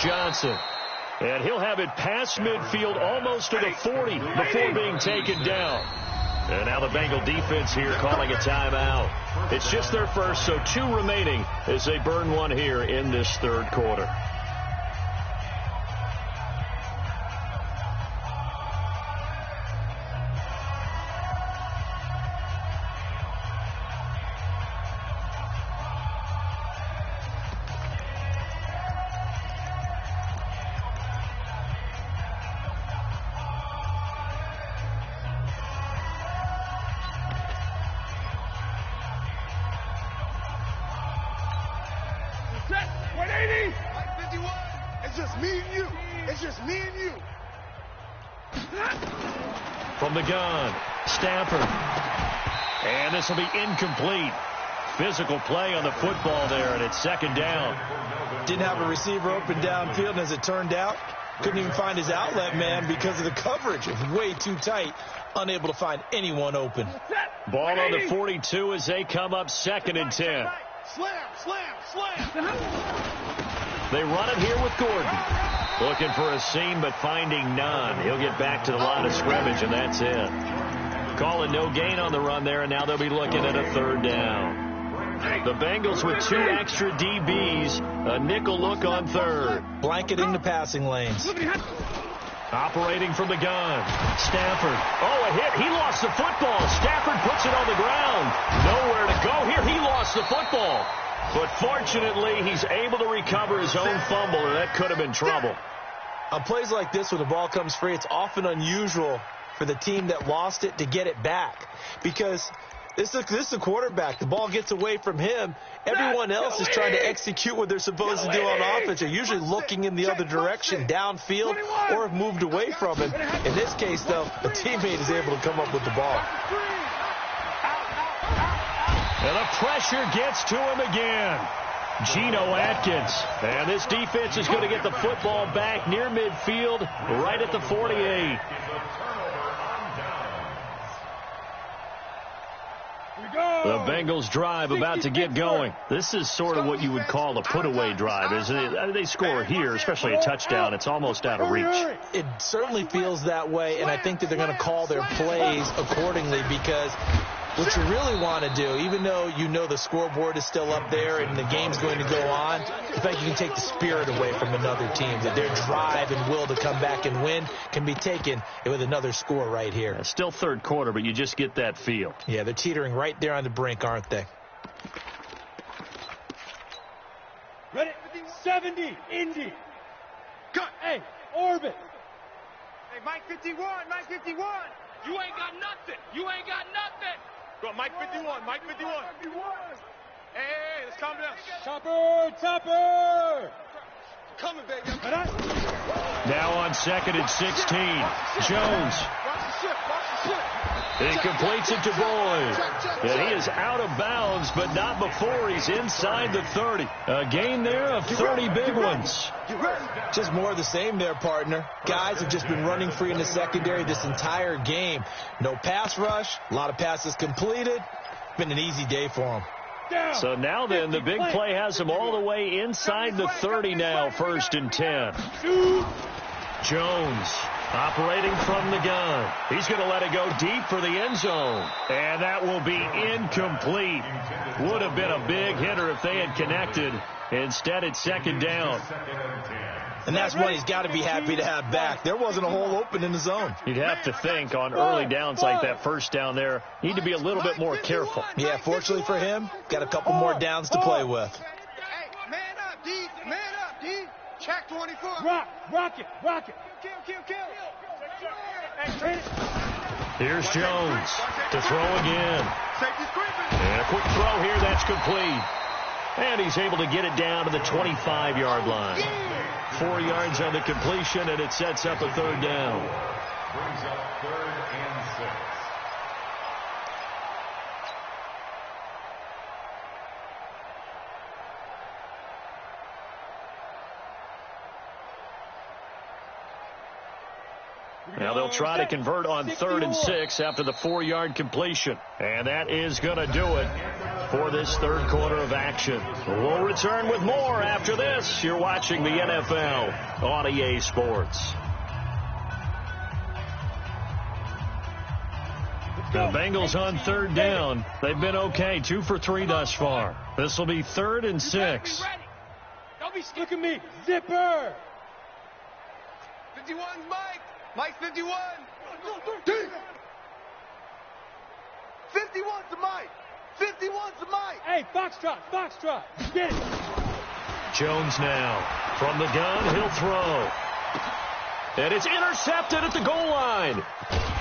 Johnson. And he'll have it past midfield almost to the 40 before being taken down. And now the Bengal defense here calling a timeout. It's just their first, so 2 remaining as they burn one here in this third quarter. From the gun, Stafford. And this will be incomplete. Physical play on the football there, and it's second down. Didn't have a receiver open downfield, and as it turned out, couldn't even find his outlet man because of the coverage. It was way too tight, unable to find anyone open. Ball on the 42 as they come up 2nd and 10. They run it here with Gordon. Looking for a seam, but finding none. He'll get back to the line of scrimmage, and that's it. Calling no gain on the run there, and now they'll be looking at a 3rd down. The Bengals with 2 extra DBs. A nickel look on 3rd. Blanketing the passing lanes. Operating from the gun. Stafford. Oh, a hit. He lost the football. Stafford puts it on the ground. Nowhere to go here. He lost the football. But fortunately, he's able to recover his own fumble, or that could have been trouble. On plays like this, when the ball comes free, it's often unusual for the team that lost it to get it back. Because this is a quarterback. The ball gets away from him. Everyone else is trying to execute what they're supposed to do on offense. They're usually looking in the other direction, downfield, or have moved away from him. In this case, though, a teammate is able to come up with the ball. And the pressure gets to him again. Geno Atkins. And this defense is going to get the football back near midfield, right at the 48. The Bengals drive about to get going. This is sort of what you would call a put-away drive, isn't it? They score here, especially a touchdown. It's almost out of reach. It certainly feels that way, and I think that they're going to call their plays accordingly, because what you really want to do, even though you know the scoreboard is still up there and the game's going to go on, in fact, you can take the spirit away from another team, that their drive and will to come back and win can be taken with another score right here. It's still third quarter, but you just get that feel. Yeah, they're teetering right there on the brink, aren't they? Ready? 70, Indy. Cut. Hey, orbit. Hey, Mike 51, Mike 51. You ain't got nothing. You ain't got nothing. Go on, Mike 51, Mike 51. Hey, let's calm down. Chopper. Coming, baby. Now on 2nd and 16. Jones. He completes it to Boyd. And he is out of bounds, but not before he's inside the 30. A gain there of 30 big ones. Just more of the same there, partner. Guys have just been running free in the secondary this entire game. No pass rush, a lot of passes completed. Been an easy day for them. So now then, the big play has him all the way inside the 30 now, 1st and 10. Jones operating from the gun. He's going to let it go deep for the end zone. And that will be incomplete. Would have been a big hitter if they had connected. Instead, it's 2nd down. And that's what he's got to be happy to have back. There wasn't a hole open in the zone. You'd have to think on early downs like that, 1st down there, need to be a little bit more careful. Yeah, fortunately for him, got a couple more downs to play with. Hey, man up, D. Man up, D. Check 24. Rock it. Kill. Hey, here's Jones to throw again. And a quick throw here, that's complete. And he's able to get it down to the 25-yard line. 4 yards on the completion, and it sets up a 3rd down. Brings up 3rd and 6. Now they'll try to convert on 3rd and 6 after the 4-yard completion. And that is going to do it. for this third quarter of action. We'll return with more after this. You're watching the NFL on EA Sports. The Bengals on third down. They've been okay, 2 for 3 thus far. This will be 3rd and 6. Look at me, zipper. 51, Mike. Mike, 51. 51's to Mike. 51's to Mike. Hey, foxtrot. Get it. Jones now from the gun. He'll throw. And it's intercepted at the goal line.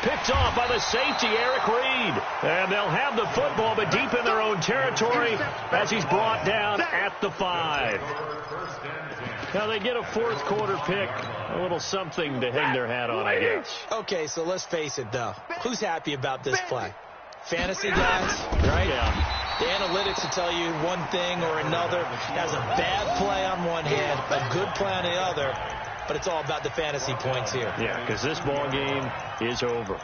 Picked off by the safety, Eric Reed. And they'll have the football, but deep in their own territory as he's brought down at the 5. Now they get a fourth quarter pick. A little something to hang their hat on, I guess. Okay, so let's face it, though. Who's happy about this play? Fantasy guys, right? Yeah. The analytics will tell you one thing or another. Has a bad play on one hand, a good play on the other. But it's all about the fantasy points here. Yeah, because this ball game is over.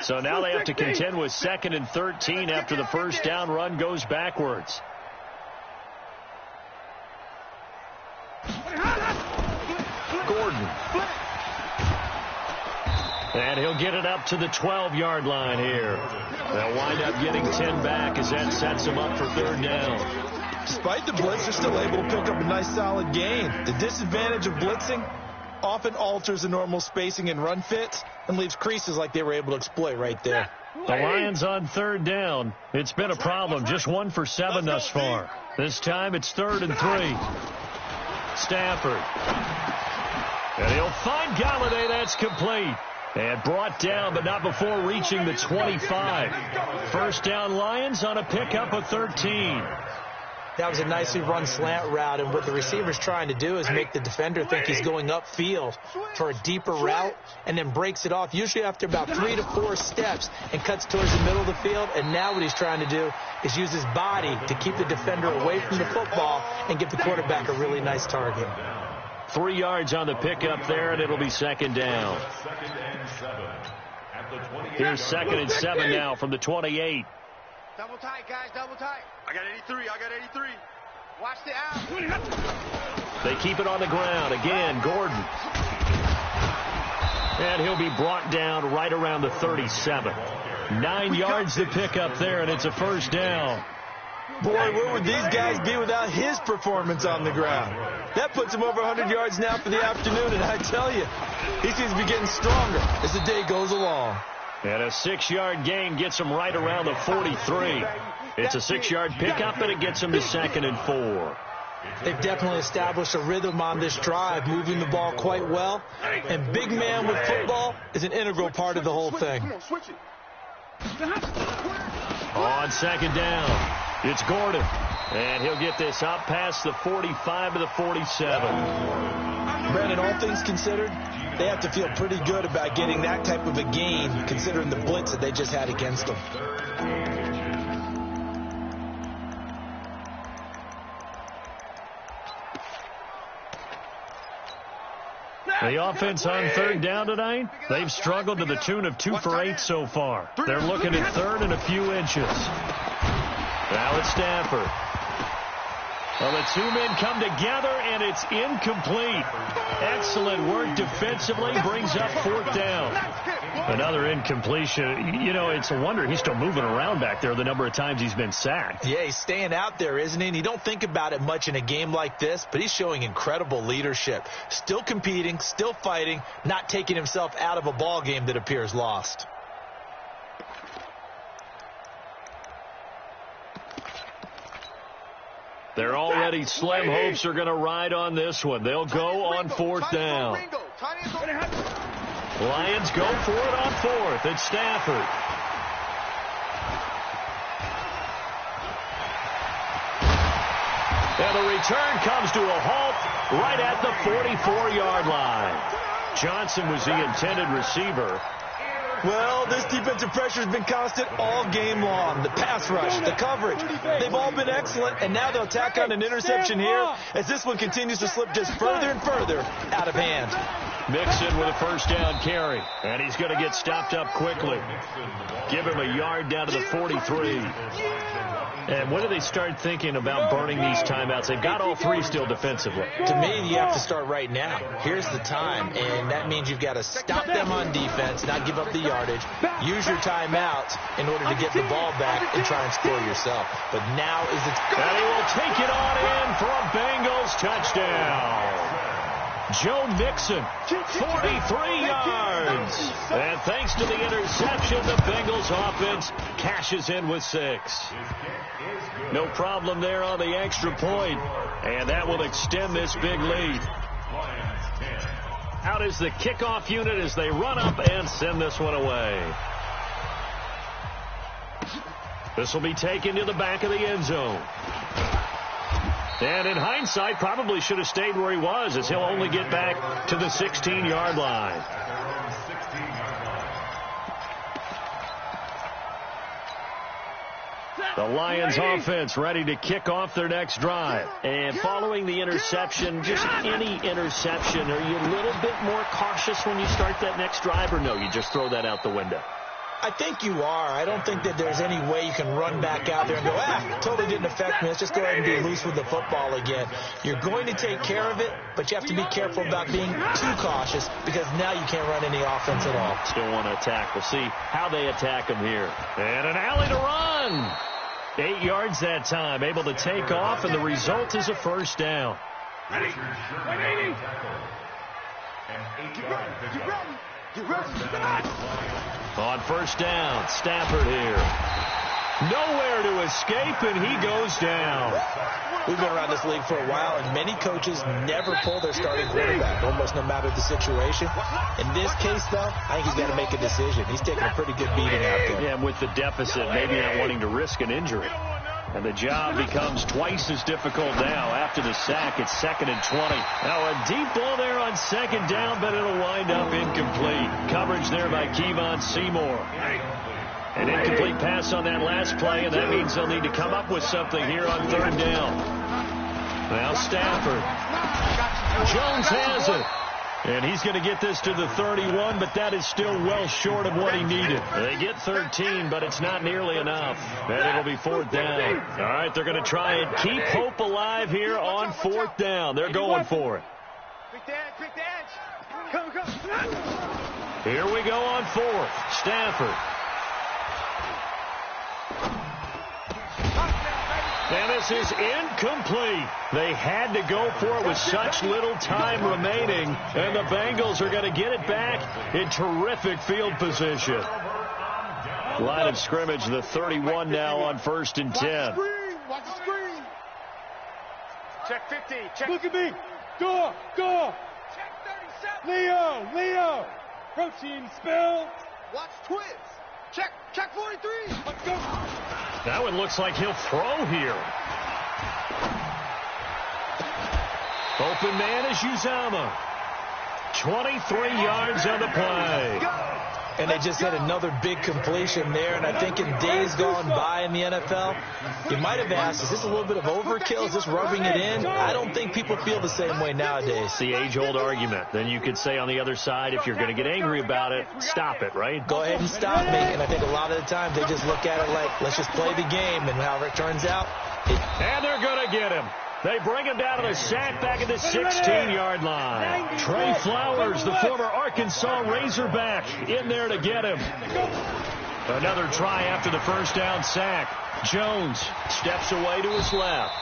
So now they have to contend with 2nd and 13 after the first down run goes backwards. Gordon. And he'll get it up to the 12-yard line here. They'll wind up getting 10 back as that sets them up for 3rd down. Despite the blitz, they're still able to pick up a nice solid gain. The disadvantage of blitzing often alters the normal spacing and run fits and leaves creases like they were able to exploit right there. The Lions on 3rd down. It's been a problem. Just 1 for 7 thus far. This time it's 3rd and 3. Stafford. And he'll find Galladay. That's complete. And brought down, but not before reaching the 25. First down Lions on a pickup of 13. That was a nicely run slant route, and what the receiver's trying to do is make the defender think he's going upfield for a deeper route, and then breaks it off, usually after about 3 to 4 steps, and cuts towards the middle of the field. And now what he's trying to do is use his body to keep the defender away from the football and give the quarterback a really nice target. 3 yards on the pickup there, and it'll be 2nd down. Here's 2nd and 7 now from the 28. Double tight, guys, double tight. I got 83. Watch the out. They keep it on the ground. Again, Gordon. And he'll be brought down right around the 37. 9 yards to pick up there, and it's a first down. Boy, where would these guys be without his performance on the ground? That puts him over 100 yards now for the afternoon, and I tell you, he seems to be getting stronger as the day goes along. And a 6-yard gain gets him right around the 43. It's a 6-yard pickup, and it gets him to 2nd and 4. They've definitely established a rhythm on this drive, moving the ball quite well. And big man with football is an integral part of the whole thing. On 2nd down, it's Gordon. And he'll get this up past the 45 to the 47. Brandon, all things considered, they have to feel pretty good about getting that type of a gain, considering the blitz that they just had against them. The offense on 3rd down tonight, they've struggled to the tune of 2 for 8 so far. They're looking at 3rd and a few inches. Now it's Stafford. Well, the 2 men come together, and it's incomplete. Excellent work defensively, brings up 4th down. Another incompletion. You know, it's a wonder he's still moving around back there the number of times he's been sacked. Yeah, he's staying out there, isn't he? And you don't think about it much in a game like this, but he's showing incredible leadership. Still competing, still fighting, not taking himself out of a ball game that appears lost. They're already slim hopes are going to ride on this one. They'll go on 4th down. Lions go for it on 4th. It's Stafford. And the return comes to a halt right at the 44-yard line. Johnson was the intended receiver. Well, this defensive pressure has been constant all game long. The pass rush, the coverage, they've all been excellent, and now they'll tack on an interception here as this one continues to slip just further and further out of hand. Mixon with a first down carry. And he's going to get stopped up quickly. Give him a yard down to the 43. And when do they start thinking about burning these timeouts? They've got all three still defensively. To me, you have to start right now. Here's the time, and that means you've got to stop them on defense, not give up the yardage, use your timeouts in order to get the ball back and try and score yourself. But now is the time. And he will take it on in for a Bengals touchdown. Joe Mixon, 43 yards. And thanks to the interception, the Bengals offense cashes in with 6. No problem there on the extra point. And that will extend this big lead. Out is the kickoff unit as they run up and send this one away. This will be taken to the back of the end zone. And in hindsight, probably should have stayed where he was, as he'll only get back to the 16-yard line. The Lions offense ready to kick off their next drive. And following the interception, just any interception, are you a little bit more cautious when you start that next drive, or no, you just throw that out the window? I think you are. I don't think that there's any way you can run back out there and go, totally didn't affect me. Let's just go ahead and be loose with the football again. You're going to take care of it, but you have to be careful about being too cautious because now you can't run any offense at all. Still want to attack. We'll see how they attack him here. And an alley to run. 8 yards that time, able to take off, and the result is a first down. Ready. On first down, Stafford here. Nowhere to escape, and he goes down. We've been around this league for a while, and many coaches never pull their starting quarterback, almost no matter the situation. In this case, though, I think he's got to make a decision. He's taking a pretty good beating out there. Yeah, with the deficit, maybe not wanting to risk an injury. And the job becomes twice as difficult now. After the sack, it's 2nd and 20. Now a deep ball there on 2nd down, but it'll wind up incomplete. Coverage there by Kevon Seymour. An incomplete pass on that last play, and that means they'll need to come up with something here on 3rd down. Now Stafford. Jones has it. And he's going to get this to the 31, but that is still well short of what he needed. They get 13, but it's not nearly enough. And it'll be 4th down. All right, they're going to try and keep hope alive here on 4th down. They're going for it. Pick the edge. Come. Here we go on 4th. Stafford. And this is incomplete. They had to go for it with such little time remaining. And the Bengals are going to get it back in terrific field position. Line of scrimmage, the 31 now on 1st and 10. Watch the screen. Check 50. Check. Look at me. Go. Check 37. Leo. Protein spill. Watch twist. Check 43. Let's go. That one looks like he'll throw here. Open man is Uzama. 23 yards on the play. And they just had another big completion there. And I think in days gone by in the NFL, you might have asked, is this a little bit of overkill? Is this rubbing it in? I don't think people feel the same way nowadays. It's the age-old argument. Then you could say on the other side, if you're going to get angry about it, stop it, right? Go ahead and stop me. And I think a lot of the times they just look at it like, let's just play the game. And however it turns out. And they're going to get him. They bring him down to the sack back at the 16-yard line. Trey Flowers, the former Arkansas Razorback, in there to get him. Another try after the first down sack. Jones steps away to his left.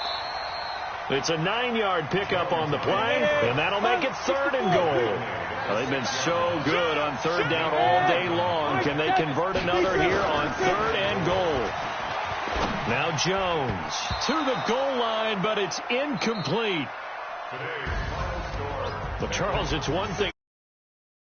It's a 9-yard pickup on the play, and that'll make it 3rd and goal. Well, they've been so good on 3rd down all day long. Can they convert another here on 3rd and goal? Now Jones to the goal line, but it's incomplete. Well, Charles, it's one thing.